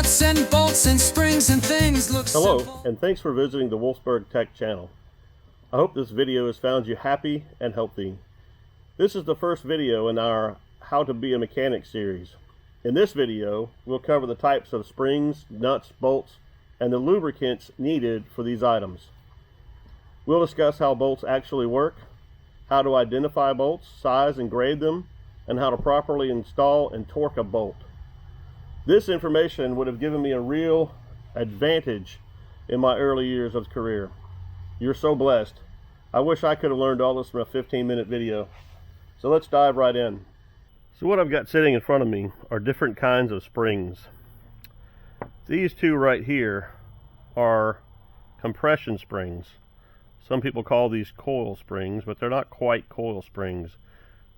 nuts and bolts and springs and things look Hello, simple. and thanks for visiting the Wolfsburg Tech channel. I hope this video has found you happy and healthy. This is the first video in our How to Be a Mechanic series. In this video, we'll cover the types of springs, nuts, bolts, and the lubricants needed for these items. We'll discuss how bolts actually work, how to identify bolts, size and grade them, and how to properly install and torque a bolt. This information would have given me a real advantage in my early years of career. You're so blessed. I wish I could have learned all this from a 15-minute video. So let's dive right in. So what I've got sitting in front of me are different kinds of springs. These two right here are compression springs. Some people call these coil springs, but they're not quite coil springs.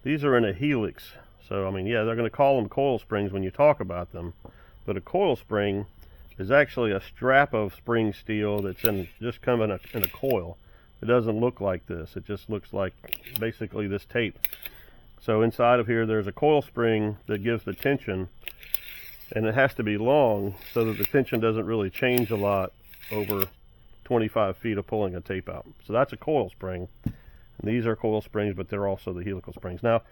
These are in a helix. So, I mean, yeah, they're going to call them coil springs when you talk about them. But a coil spring is actually a strap of spring steel that's just come in a coil. It doesn't look like this. It just looks like basically this tape. So inside of here there's a coil spring that gives the tension, and it has to be long so that the tension doesn't really change a lot over 25 feet of pulling a tape out. So that's a coil spring. And these are coil springs, but they're also the helical springs. Now,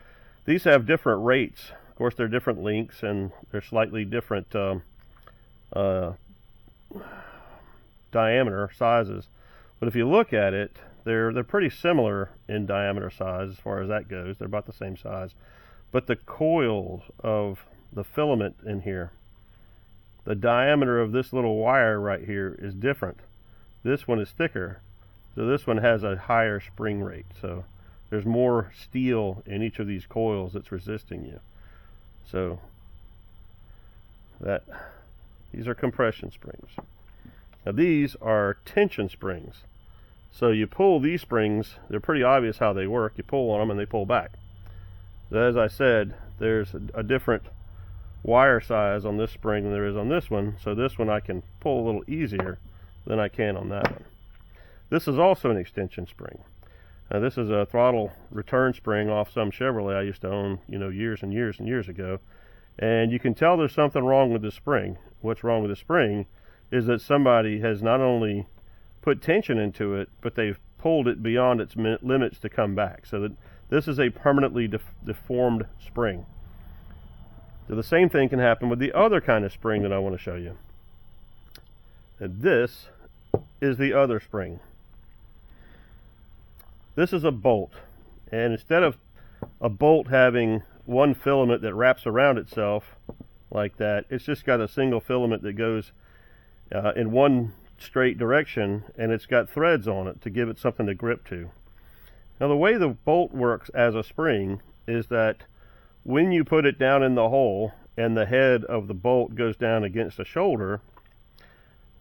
these have different rates. Of course, they're different lengths and they're slightly different diameter sizes. But if you look at it, they're pretty similar in diameter size as far as that goes. They're about the same size. But the coils of the filament in here, the diameter of this little wire right here is different. This one is thicker, so this one has a higher spring rate. So there's more steel in each of these coils that's resisting you. So these are compression springs. Now these are tension springs. So you pull these springs, they're pretty obvious how they work. You pull on them and they pull back. So as I said, there's a different wire size on this spring than there is on this one. So this one I can pull a little easier than I can on that one. This is also an extension spring. Now this is a throttle return spring off some Chevrolet I used to own, years and years and years ago. And you can tell there's something wrong with the spring. What's wrong with the spring is that somebody has not only put tension into it, but they've pulled it beyond its limits to come back. So that this is a permanently deformed spring. So the same thing can happen with the other kind of spring that I want to show you. And this is the other spring. This is a bolt, and instead of a bolt having one filament that wraps around itself like that, it's just got a single filament that goes in one straight direction, and it's got threads on it to give it something to grip to. Now the way the bolt works as a spring is that when you put it down in the hole and the head of the bolt goes down against a shoulder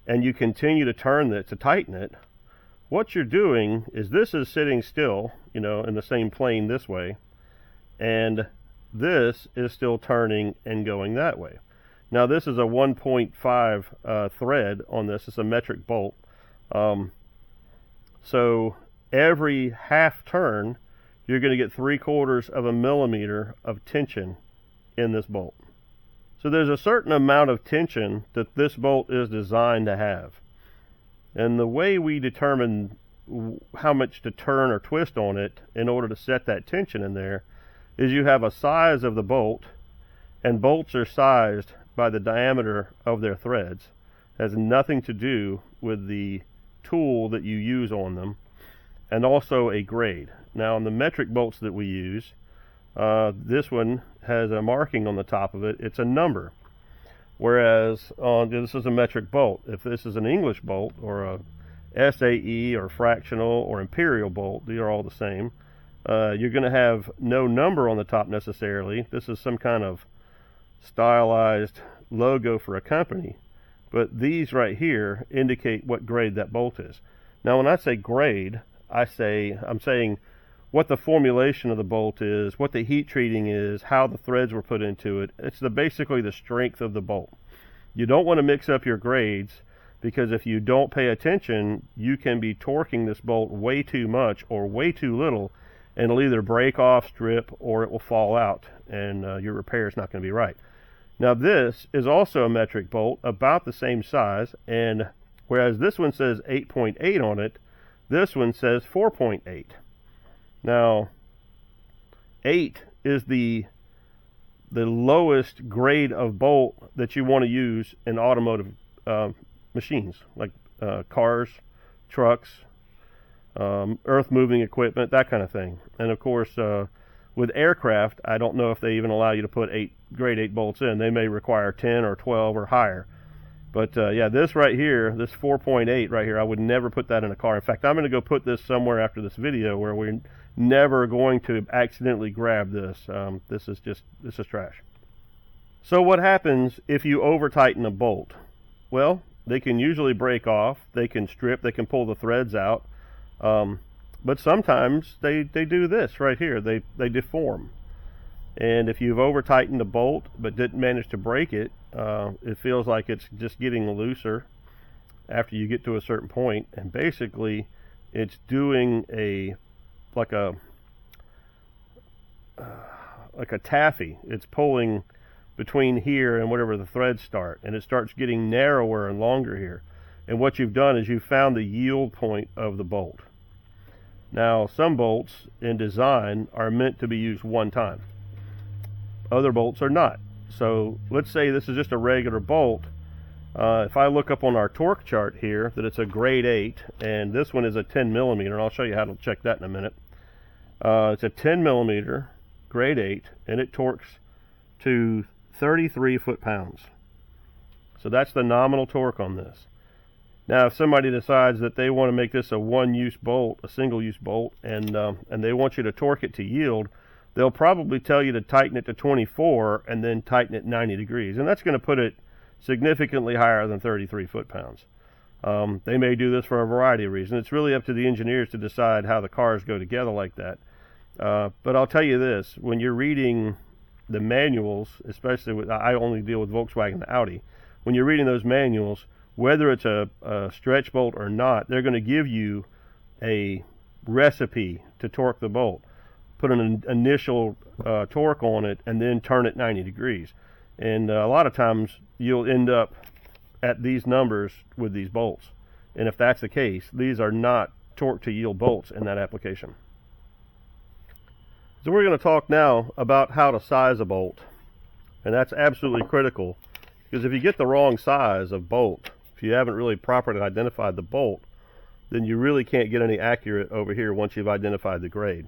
and you continue to turn it to tighten it, what you're doing is this is sitting still, in the same plane this way, and this is still turning and going that way. Now this is a 1.5 thread on this. It's a metric bolt. So every half turn, you're going to get 3/4 of a millimeter of tension in this bolt. So there's a certain amount of tension that this bolt is designed to have. And the way we determine how much to turn or twist on it in order to set that tension in there is you have a size of the bolt, and bolts are sized by the diameter of their threads. It has nothing to do with the tool that you use on them, and also a grade. Now on the metric bolts that we use, this one has a marking on the top of it. It's a number. Whereas this is a metric bolt. If this is an English bolt or a SAE or fractional or imperial bolt, they are all the same. You're going to have no number on the top necessarily. This is some kind of stylized logo for a company. But these right here indicate what grade that bolt is. Now when I say grade, I'm saying what the formulation of the bolt is, what the heat treating is, how the threads were put into it. It's basically the strength of the bolt. You don't want to mix up your grades, because if you don't pay attention, you can be torquing this bolt way too much or way too little, and it'll either break off, strip, or it will fall out, and your repair is not going to be right. Now this is also a metric bolt, about the same size, and whereas this one says 8.8 on it, this one says 4.8. Now 8 is the lowest grade of bolt that you want to use in automotive machines, like cars, trucks, earth moving equipment, that kind of thing. And of course, with aircraft, I don't know if they even allow you to put grade 8 bolts in. They may require 10 or 12 or higher. But yeah, this right here, this 4.8 right here, I would never put that in a car. In fact, I'm going to go put this somewhere after this video where we're never going to accidentally grab this. This is trash. So what happens if you over tighten a bolt? Well, they can usually break off, they can strip, they can pull the threads out. But sometimes they do this right here, they deform. And if you've over tightened a bolt but didn't manage to break it, it feels like it's just getting looser after you get to a certain point, and basically it's doing like a taffy. It's pulling between here and whatever the threads start, and it starts getting narrower and longer here. And what you've done is you've found the yield point of the bolt. Now, some bolts in design are meant to be used one time. Other bolts are not. So let's say this is just a regular bolt. If I look up on our torque chart here that it's a grade 8, and this one is a 10 millimeter, and I'll show you how to check that in a minute. It's a 10 millimeter grade 8, and it torques to 33 foot-pounds. So that's the nominal torque on this. Now, if somebody decides that they want to make this a one-use bolt, a single-use bolt, and they want you to torque it to yield, they'll probably tell you to tighten it to 24 and then tighten it 90 degrees. And that's going to put it significantly higher than 33 foot-pounds. They may do this for a variety of reasons. It's really up to the engineers to decide how the cars go together like that. But I'll tell you this, when you're reading the manuals, especially I only deal with Volkswagen and Audi, when you're reading those manuals, whether it's a stretch bolt or not, they're going to give you a recipe to torque the bolt. Put an initial torque on it and then turn it 90 degrees. And a lot of times you'll end up at these numbers with these bolts. And if that's the case, these are not torque to yield bolts in that application. So we're going to talk now about how to size a bolt. And that's absolutely critical, because if you get the wrong size of bolt, if you haven't really properly identified the bolt, then you really can't get any accurate over here once you've identified the grade.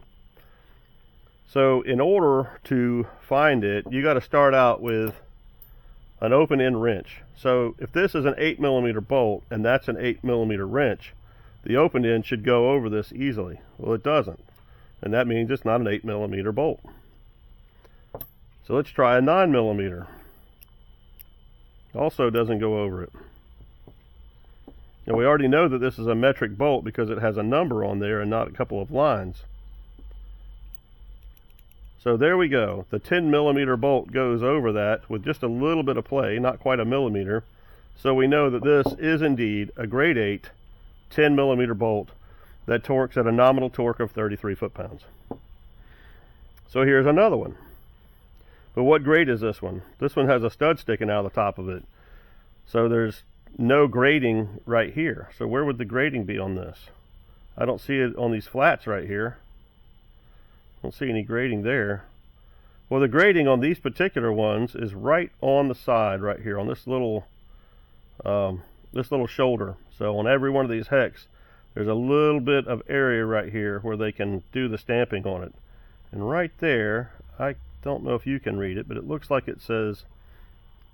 So in order to find it, you got to start out with an open end wrench. So if this is an 8 millimeter bolt and that's an 8 millimeter wrench, the open end should go over this easily. Well, it doesn't. And that means it's not an 8 millimeter bolt. So let's try a 9 millimeter. Also doesn't go over it. Now we already know that this is a metric bolt because it has a number on there and not a couple of lines. So there we go. The 10 millimeter bolt goes over that with just a little bit of play, not quite a millimeter. So we know that this is indeed a grade 8 10 millimeter bolt that torques at a nominal torque of 33 foot-pounds. So here's another one. But what grade is this one? This one has a stud sticking out of the top of it. So there's no grading right here. So where would the grading be on this? I don't see it on these flats right here. Don't see any grading there. Well, the grading on these particular ones is right on the side right here on this little shoulder. So on every one of these hex, there's a little bit of area right here where they can do the stamping on it. And right there, I don't know if you can read it, but it looks like it says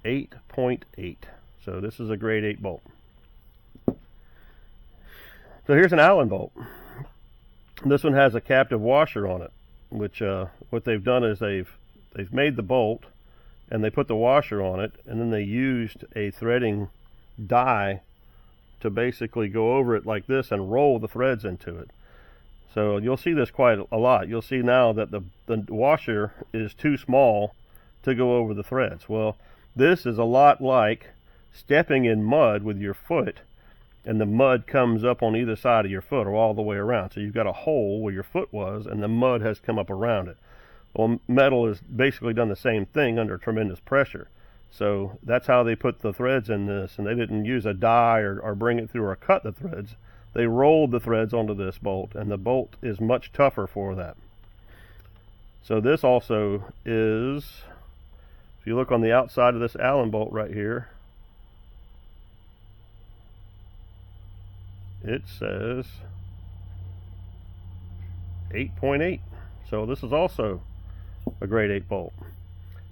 8.8. So this is a grade 8 bolt. So here's an Allen bolt. This one has a captive washer on it, which what they've done is they've made the bolt and they put the washer on it, and then they used a threading die to basically go over it like this and roll the threads into it. So you'll see this quite a lot. You'll see now that the washer is too small to go over the threads. Well, this is a lot like stepping in mud with your foot, and the mud comes up on either side of your foot or all the way around. So you've got a hole where your foot was and the mud has come up around it. Well, metal has basically done the same thing under tremendous pressure. So that's how they put the threads in this, and they didn't use a die or bring it through or cut the threads. They rolled the threads onto this bolt, and the bolt is much tougher for that. So this also is, if you look on the outside of this Allen bolt right here, it says 8.8. So this is also a grade 8 bolt.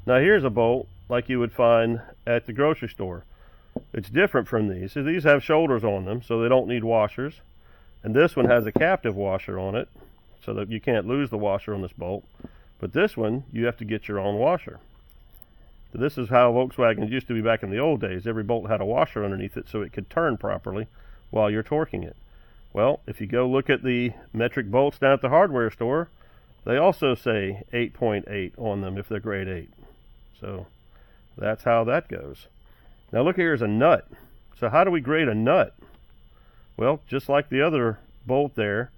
Now here's a bolt like you would find at the grocery store. It's different from these. So these have shoulders on them, so they don't need washers. And this one has a captive washer on it, so that you can't lose the washer on this bolt. But this one, you have to get your own washer. So this is how Volkswagens used to be back in the old days. Every bolt had a washer underneath it so it could turn properly while you're torquing it. Well, if you go look at the metric bolts down at the hardware store, they also say 8.8 on them if they're grade 8. So that's how that goes. Now look, here's a nut. So how do we grade a nut? Well, just like the other bolt there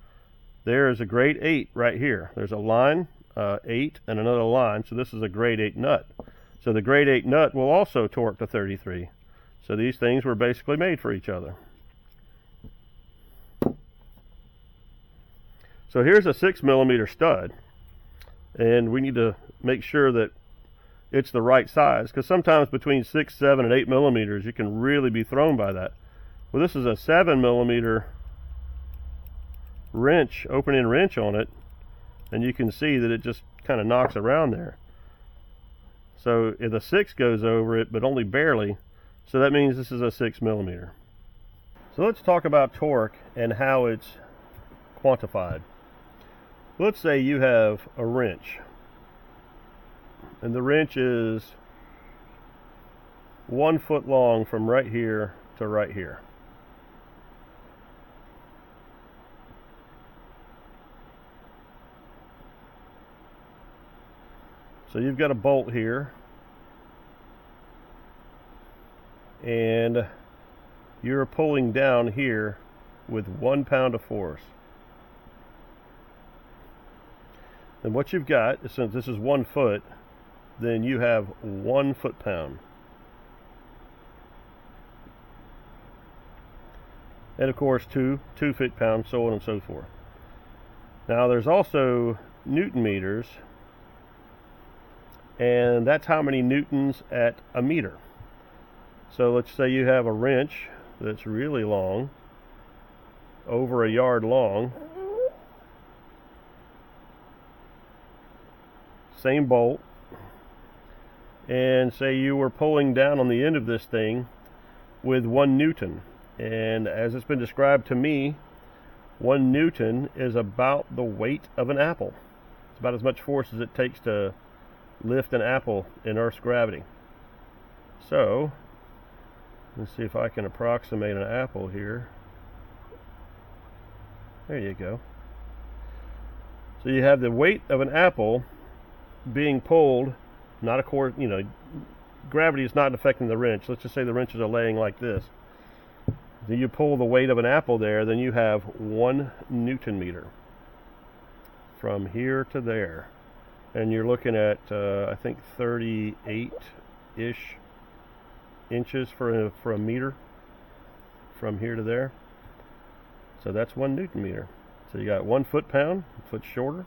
is a grade 8 right here. There's a line 8 and another line, so this is a grade 8 nut. So the grade 8 nut will also torque to 33. So these things were basically made for each other. So here's a 6mm stud, and we need to make sure that it's the right size, because sometimes between 6, 7, and 8mm you can really be thrown by that. Well, this is a 7mm wrench, open-end wrench on it, and you can see that it just kind of knocks around there. So if the 6 goes over it, but only barely, so that means this is a 6mm. So let's talk about torque and how it's quantified. Let's say you have a wrench, and the wrench is 1 foot long from right here to right here. So you've got a bolt here, and you're pulling down here with 1 pound of force. And what you've got, since this is 1 foot, then you have 1 foot-pound. And of course 2 foot-pounds, so on and so forth. Now there's also Newton meters, and that's how many newtons at a meter. So let's say you have a wrench that's really long, over a yard long, same bolt, and say you were pulling down on the end of this thing with 1 Newton. And as it's been described to me, 1 Newton is about the weight of an apple. It's about as much force as it takes to lift an apple in Earth's gravity. So let's see if I can approximate an apple here. There you go. So you have the weight of an apple being pulled, not of course, you know, gravity is not affecting the wrench. Let's just say the wrenches are laying like this. Then you pull the weight of an apple there, then you have 1 Newton meter from here to there. And you're looking at, I think 38-ish inches for a meter from here to there. So that's 1 Newton meter. So you got 1 foot-pound, a foot shorter,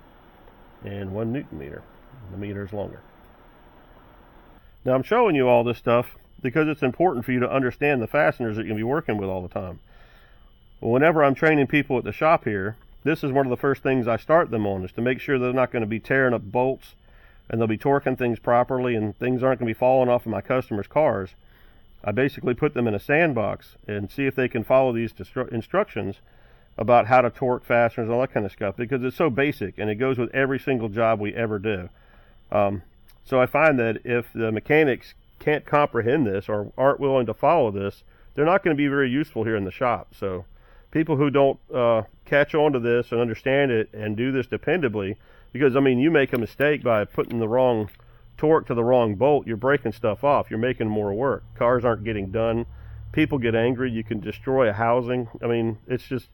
and 1 Newton meter. The meter is longer. Now I'm showing you all this stuff because it's important for you to understand the fasteners that you're going to be working with all the time. Well, whenever I'm training people at the shop here, this is one of the first things I start them on, is to make sure they're not going to be tearing up bolts, and they'll be torquing things properly, and things aren't going to be falling off of my customers' cars. I basically put them in a sandbox and see if they can follow these instructions about how to torque fasteners and all that kind of stuff, because it's so basic and it goes with every single job we ever do. So I find that if the mechanics can't comprehend this or aren't willing to follow this, they're not going to be very useful here in the shop. So people who don't catch on to this and understand it and do this dependably, because I mean, you make a mistake by putting the wrong torque to the wrong bolt, you're breaking stuff off, you're making more work, cars aren't getting done, people get angry, you can destroy a housing. I mean, it's just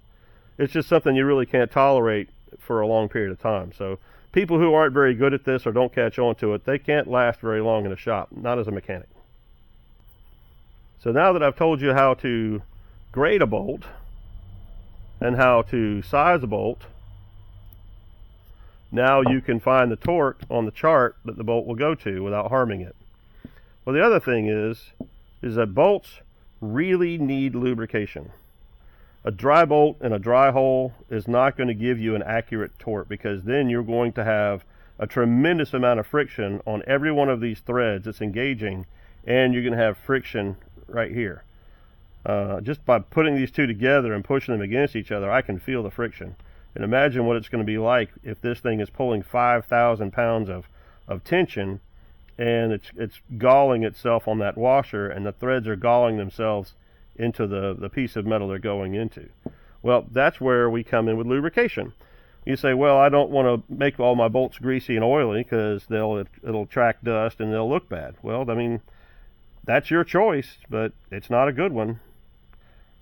something you really can't tolerate for a long period of time. So people who aren't very good at this or don't catch on to it, they can't last very long in a shop, not as a mechanic. So now that I've told you how to grade a bolt and how to size a bolt, now you can find the torque on the chart that the bolt will go to without harming it. Well, the other thing is that bolts really need lubrication. A dry bolt in a dry hole is not going to give you an accurate torque, because then you're going to have a tremendous amount of friction on every one of these threads that's engaging, and you're going to have friction right here. Just by putting these two together and pushing them against each other, I can feel the friction. And imagine what it's going to be like if this thing is pulling 5,000 pounds of tension, and it's galling itself on that washer, and the threads are galling themselves into the piece of metal they're going into. Well, that's where we come in with lubrication. You say, well, I don't want to make all my bolts greasy and oily because it'll attract dust and they'll look bad. Well, I mean, that's your choice, but it's not a good one.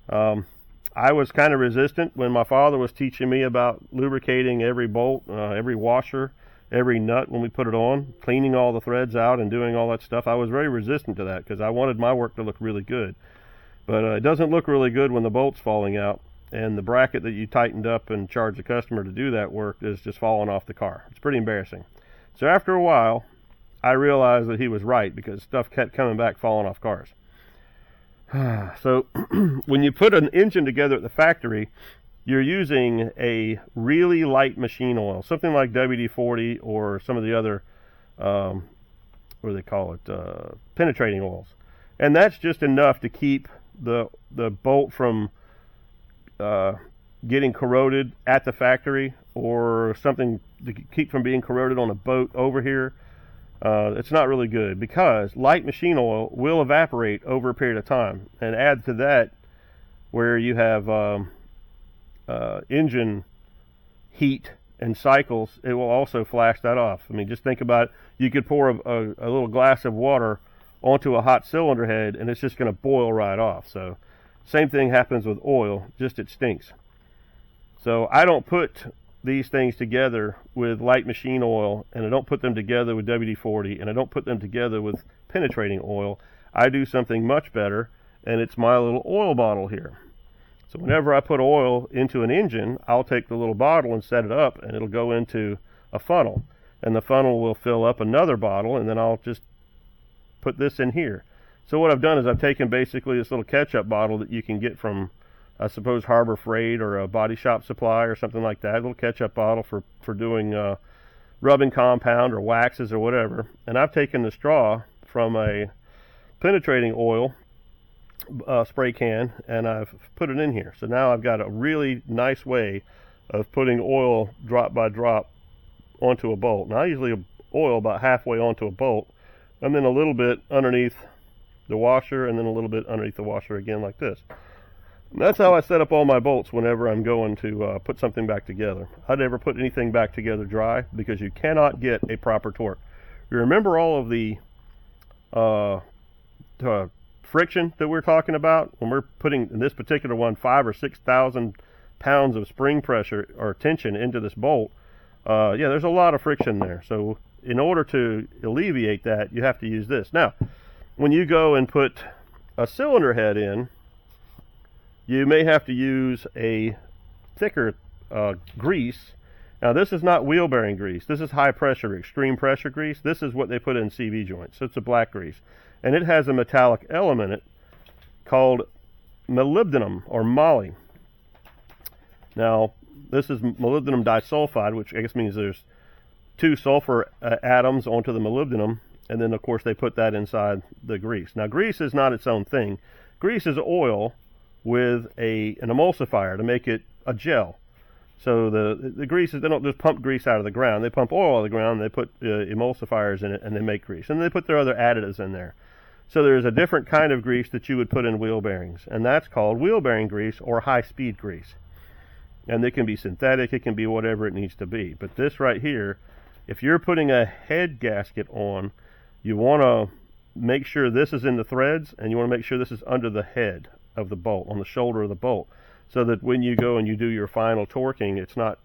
I was kind of resistant when my father was teaching me about lubricating every bolt, every washer, every nut when we put it on, cleaning all the threads out and doing all that stuff. I was very resistant to that because I wanted my work to look really good. But it doesn't look really good when the bolt's falling out and the bracket that you tightened up and charged the customer to do that work is just falling off the car. It's pretty embarrassing. So after a while, I realized that he was right, because stuff kept coming back falling off cars. So when you put an engine together at the factory, you're using a really light machine oil, something like WD-40 or some of the other, what do they call it, penetrating oils. And that's just enough to keep the bolt from getting corroded at the factory, or something to keep from being corroded on a boat over here. It's not really good, because light machine oil will evaporate over a period of time, and add to that where you have engine heat and cycles, it will also flash that off. I mean, just think about it. You could pour a little glass of water onto a hot cylinder head and it's just going to boil right off. So same thing happens with oil, just it stinks. So I don't put these things together with light machine oil, and I don't put them together with WD-40, and I don't put them together with penetrating oil. I do something much better, and it's my little oil bottle here. So whenever I put oil into an engine, I'll take the little bottle and set it up, and it'll go into a funnel, and the funnel will fill up another bottle, and then I'll just put this in here. So what I've done is I've taken basically this little ketchup bottle that you can get from, I suppose, Harbor Freight or a body shop supply or something like that, a little ketchup bottle for doing rubbing compound or waxes or whatever. And I've taken the straw from a penetrating oil spray can, and I've put it in here. So now I've got a really nice way of putting oil drop by drop onto a bolt. Now I usually oil about halfway onto a bolt, and then a little bit underneath the washer, and then a little bit underneath the washer again, like this. And that's how I set up all my bolts whenever I'm going to put something back together. I never put anything back together dry, because you cannot get a proper torque. You remember all of the friction that we're talking about when we're putting, in this particular one, 5,000 or 6,000 pounds of spring pressure or tension into this bolt? Yeah, there's a lot of friction there. So in order to alleviate that, you have to use this. Now, when you go and put a cylinder head in, you may have to use a thicker grease. Now, this is not wheel bearing grease. This is high pressure, extreme pressure grease. This is what they put in CV joints. So it's a black grease. And it has a metallic element in it called molybdenum, or moly. Now, this is molybdenum disulfide, which I guess means there's 2 sulfur atoms onto the molybdenum, and then of course they put that inside the grease. Now, grease is not its own thing. Grease is oil with an emulsifier to make it a gel. So the grease is, they don't just pump grease out of the ground. They pump oil out of the ground, they put emulsifiers in it, and they make grease. And they put their other additives in there. So there's a different kind of grease that you would put in wheel bearings, and that's called wheel bearing grease or high-speed grease. And it can be synthetic, it can be whatever it needs to be. But this right here, if you're putting a head gasket on, you want to make sure this is in the threads, and you want to make sure this is under the head of the bolt, on the shoulder of the bolt, so that when you go and you do your final torquing, it's not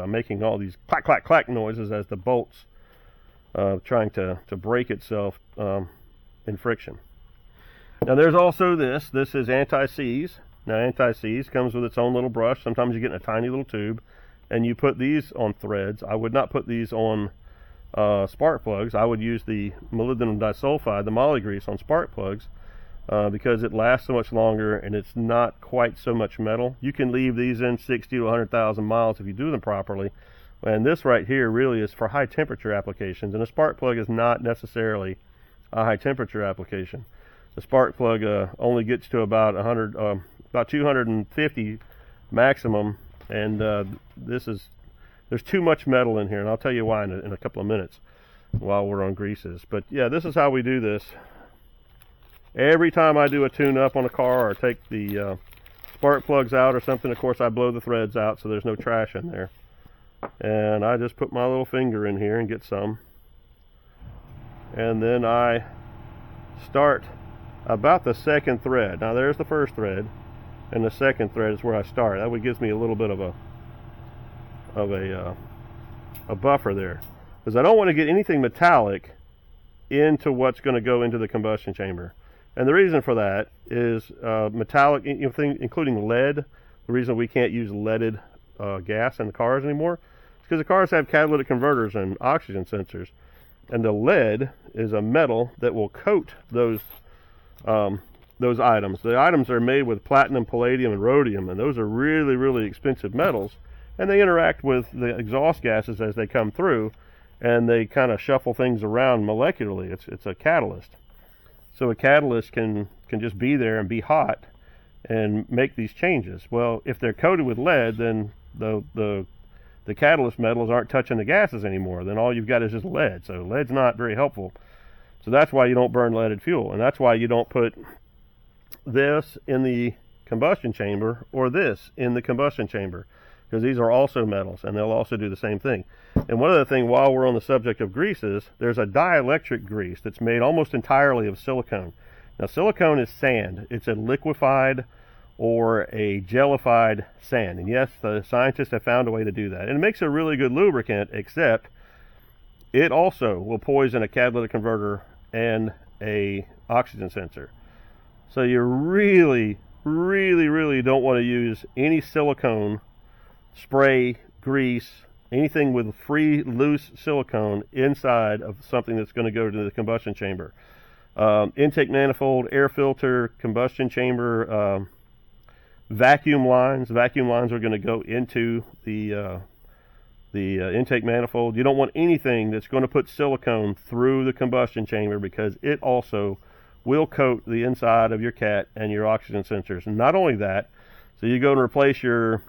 making all these clack, clack, clack noises as the bolt's trying to break itself in friction. Now there's also this. This is anti-seize. Now anti-seize comes with its own little brush. Sometimes you get in a tiny little tube, and you put these on threads. I would not put these on spark plugs. I would use the molybdenum disulfide, the moly grease, on spark plugs because it lasts so much longer and it's not quite so much metal. You can leave these in 60 to 100,000 miles if you do them properly. And this right here really is for high temperature applications, and a spark plug is not necessarily a high temperature application. The spark plug only gets to about 250 maximum, and there's too much metal in here, and I'll tell you why in a couple of minutes while we're on greases. But yeah, this is how we do this. Every time I do a tune-up on a car or take the spark plugs out or something, of course I blow the threads out so there's no trash in there. And I just put my little finger in here and get some. And then I start about the second thread. Now there's the first thread, and the second thread is where I start. That would gives me a little bit of a buffer there, because I don't want to get anything metallic into what's going to go into the combustion chamber. And the reason for that is metallic, including lead. The reason we can't use leaded gas in the cars anymore is because the cars have catalytic converters and oxygen sensors, and the lead is a metal that will coat those items. The items are made with platinum, palladium, and rhodium, and those are really, really expensive metals, and they interact with the exhaust gases as they come through, and they kind of shuffle things around molecularly. It's a catalyst. So a catalyst can just be there and be hot and make these changes. Well, if they're coated with lead, then the catalyst metals aren't touching the gases anymore. Then all you've got is just lead. So lead's not very helpful. So that's why you don't burn leaded fuel, and that's why you don't put this in the combustion chamber or this in the combustion chamber, because these are also metals and they'll also do the same thing. And one other thing, while we're on the subject of greases, there's a dielectric grease that's made almost entirely of silicone. Now silicone is sand. It's a liquefied or a jellified sand, and yes, the scientists have found a way to do that, and it makes a really good lubricant, except it also will poison a catalytic converter and a oxygen sensor. So you really, really, really don't want to use any silicone spray, grease, anything with free, loose silicone inside of something that's going to go to the combustion chamber. Intake manifold, air filter, combustion chamber, vacuum lines. Vacuum lines are going to go into the intake manifold. You don't want anything that's going to put silicone through the combustion chamber, because it also will coat the inside of your cat and your oxygen sensors. And not only that, so you go and replace your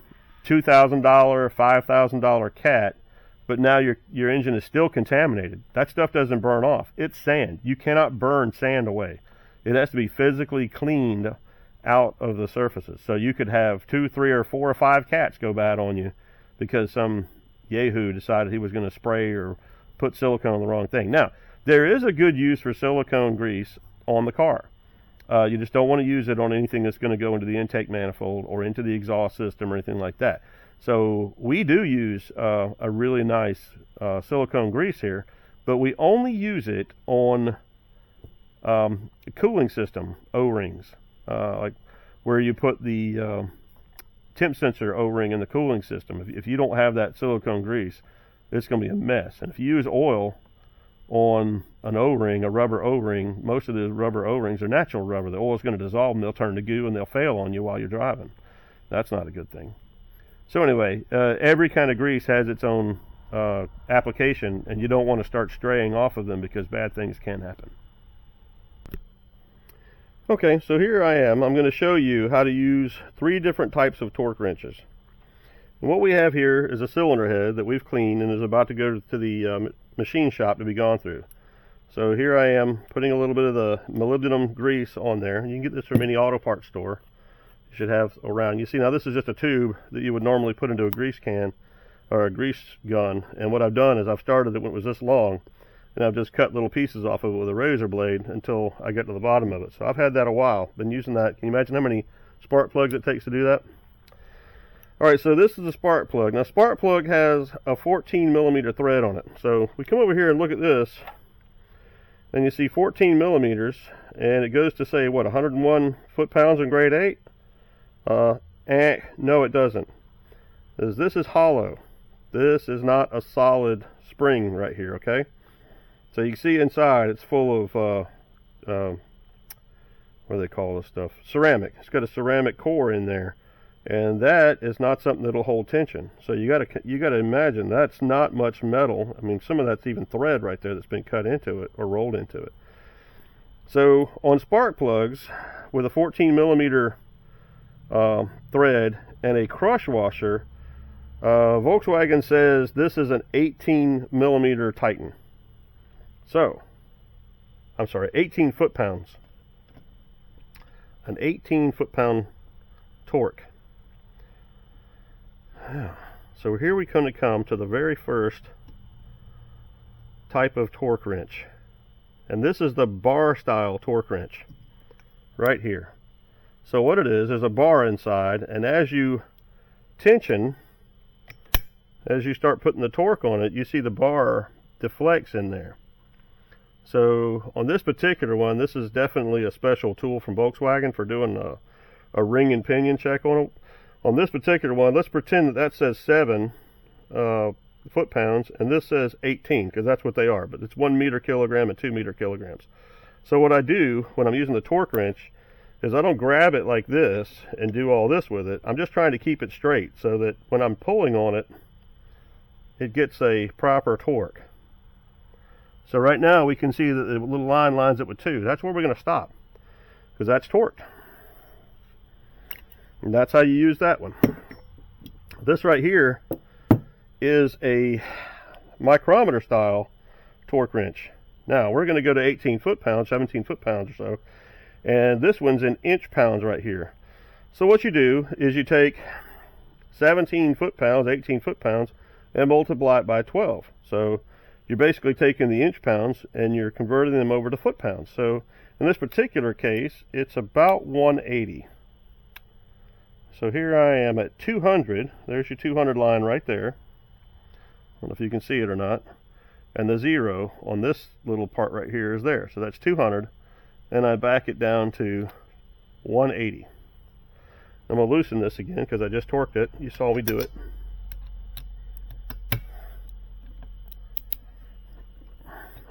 $2,000, $5,000 cat, but now your engine is still contaminated. That stuff doesn't burn off. It's sand. You cannot burn sand away. It has to be physically cleaned out of the surfaces. So you could have 2, 3, or 4 or 5 cats go bad on you because some yahoo decided he was going to spray or put silicone on the wrong thing. Now, there is a good use for silicone grease on the car. You just don't want to use it on anything that's going to go into the intake manifold or into the exhaust system or anything like that. So we do use a really nice silicone grease here, but we only use it on cooling system O-rings, like where you put the temp sensor O-ring in the cooling system. If you don't have that silicone grease, it's going to be a mess. And if you use oil on an O-ring, a rubber O-ring, most of the rubber O-rings are natural rubber. The oil is going to dissolve and they'll turn to goo and they'll fail on you while you're driving. That's not a good thing. So anyway, every kind of grease has its own application, and you don't want to start straying off of them because bad things can happen. Okay, so here I am. I'm going to show you how to use 3 different types of torque wrenches. And what we have here is a cylinder head that we've cleaned and is about to go to the machine shop to be gone through. So here I am putting a little bit of the molybdenum grease on there. You can get this from any auto parts store. You should have around. You see, now this is just a tube that you would normally put into a grease can or a grease gun. And what I've done is I've started it when it was this long, and I've just cut little pieces off of it with a razor blade until I get to the bottom of it. So I've had that a while. Been using that. Can you imagine how many spark plugs it takes to do that? Alright, so this is a spark plug. Now, spark plug has a 14 millimeter thread on it. So we come over here and look at this, Then you see 14 millimeters, and it goes to say, what, 101 foot-pounds in grade 8? No, it doesn't. This is hollow. This is not a solid spring right here, okay? So you can see inside it's full of, what do they call this stuff? Ceramic. It's got a ceramic core in there. And that is not something that'll hold tension. So you gotta imagine that's not much metal. I mean, some of that's even thread right there that's been cut into it or rolled into it. So on spark plugs with a 14 millimeter thread and a crush washer, Volkswagen says this is an 18 millimeter Titan. So, I'm sorry, 18 foot-pounds. An 18 foot-pound torque. So here we come to the very first type of torque wrench. And this is the bar style torque wrench. Right here. So what it is, there's a bar inside, and as you tension, as you start putting the torque on it, you see the bar deflects in there. So on this particular one, this is definitely a special tool from Volkswagen for doing a ring and pinion check on it. On this particular one, let's pretend that says 7 foot-pounds, and this says 18, because that's what they are, but it's 1 meter kilogram and 2 meter kilograms. So what I do when I'm using the torque wrench is I don't grab it like this and do all this with it. I'm just trying to keep it straight so that when I'm pulling on it, it gets a proper torque. So right now we can see that the little line lines up with 2. That's where we're going to stop, because that's torqued. And that's how you use that one. This right here is a micrometer style torque wrench. Now we're going to go to 18 foot-pounds, 17 foot-pounds or so. And this one's in inch-pounds right here. So what you do is you take 17 foot-pounds, 18 foot-pounds, and multiply it by 12. So you're basically taking the inch-pounds and you're converting them over to foot-pounds. So in this particular case, it's about 180. So here I am at 200. There's your 200 line right there. I don't know if you can see it or not. And the 0 on this little part right here is there. So that's 200. And I back it down to 180. I'm going to loosen this again because I just torqued it. You saw me do it.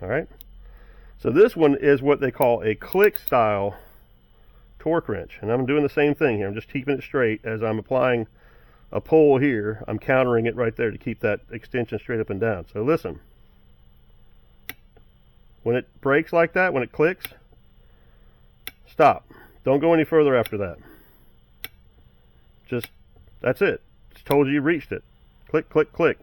Alright. So this one is what they call a click style torque wrench, and I'm doing the same thing here. I'm just keeping it straight as I'm applying a pull here. I'm countering it right there to keep that extension straight up and down. So listen, when it breaks like that, when it clicks, stop. Don't go any further after that. Just, that's it. It's told you reached it. Click, click, click.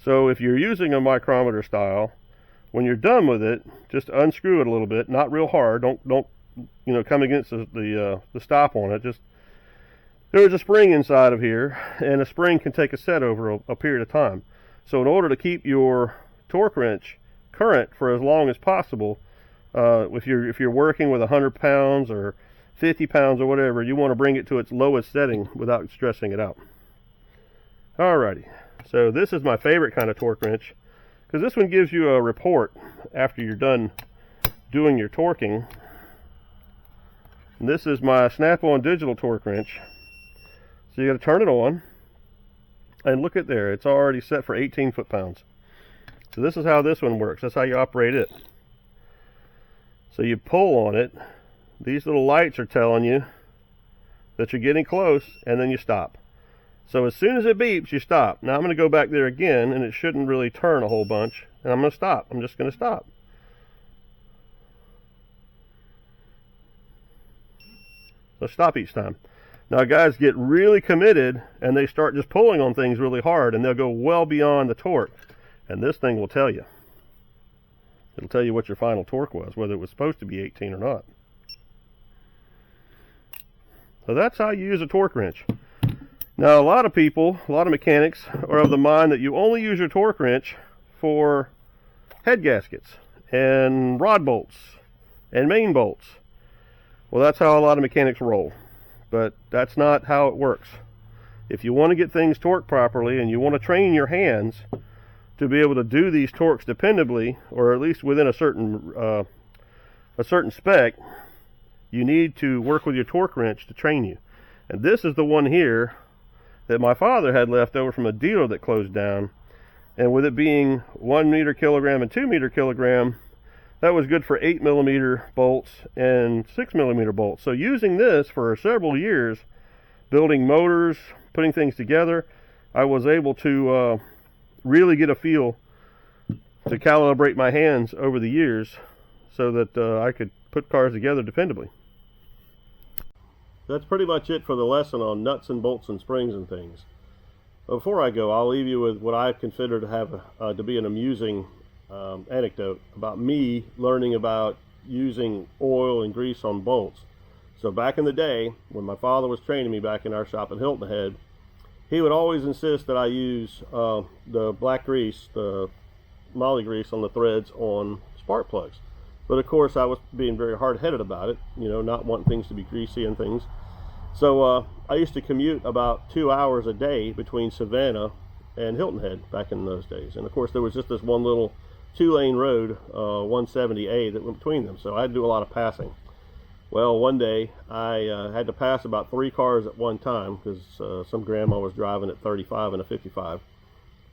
So if you're using a micrometer style, when you're done with it, just unscrew it a little bit, not real hard. Don't you know, come against the stop on it. Just, there's a spring inside of here, and a spring can take a set over a period of time. So in order to keep your torque wrench current for as long as possible, if you're working with 100 pounds or 50 pounds or whatever, you want to bring it to its lowest setting without stressing it out. Alrighty, so this is my favorite kind of torque wrench, because this one gives you a report after you're done doing your torquing. And this is my Snap-on digital torque wrench. So you got to turn it on, and look at there, it's already set for 18 foot-pounds. So this is how this one works. That's how you operate it. So you pull on it. These little lights are telling you that you're getting close, and then you stop. So as soon as it beeps, you stop. Now I'm going to go back there again, and it shouldn't really turn a whole bunch. And I'm going to stop. I'm just going to stop. So stop each time. Now guys get really committed, and they start just pulling on things really hard, and they'll go well beyond the torque. And this thing will tell you. It'll tell you what your final torque was, whether it was supposed to be 18 or not. So that's how you use a torque wrench. Now a lot of people, a lot of mechanics are of the mind that you only use your torque wrench for head gaskets and rod bolts and main bolts. Well, that's how a lot of mechanics roll, but that's not how it works. If you want to get things torqued properly and you want to train your hands to be able to do these torques dependably, or at least within a certain spec, you need to work with your torque wrench to train you. And this is the one here that my father had left over from a dealer that closed down. And with it being 1 meter kilogram and 2 meter kilogram, that was good for 8 millimeter bolts and 6 millimeter bolts. So using this for several years, building motors, putting things together, I was able to really get a feel to calibrate my hands over the years so that I could put cars together dependably. That's pretty much it for the lesson on nuts and bolts and springs and things. Before I go, I'll leave you with what I consider to have to be an amusing anecdote about me learning about using oil and grease on bolts. So back in the day, when my father was training me back in our shop in Hilton Head, he would always insist that I use the black grease, the moly grease on the threads on spark plugs. But of course I was being very hard-headed about it, you know, not wanting things to be greasy and things. So I used to commute about 2 hours a day between Savannah and Hilton Head back in those days. And of course there was just this one little 2-lane road, 170A, that went between them. So I had to do a lot of passing. Well, one day I had to pass about 3 cars at one time because some grandma was driving at 35 and a 55.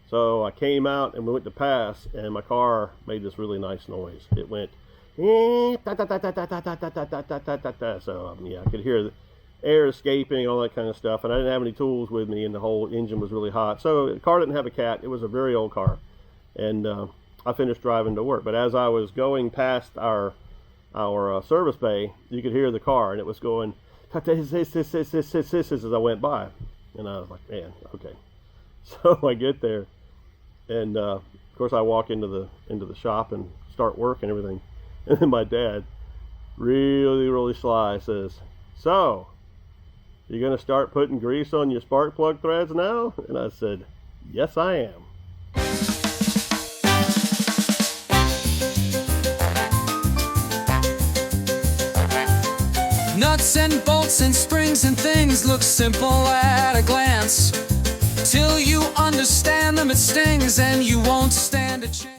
So I came out and we went to pass, and my car made this really nice noise. It went, so yeah, I could hear the air escaping, all that kind of stuff, and I didn't have any tools with me, and the whole engine was really hot. So the car didn't have a cat. It was a very old car, and I finished driving to work. But as I was going past our service bay, you could hear the car, and it was going as I went by, and I was like, man, okay. So I get there, and of course I walk into the shop and start work and everything, and then my dad, really sly, says, "So, you gonna start putting grease on your spark plug threads now?" And I said, "Yes, I am." Nuts and bolts and springs and things look simple at a glance. Till you understand them, it stings, and you won't stand a chance.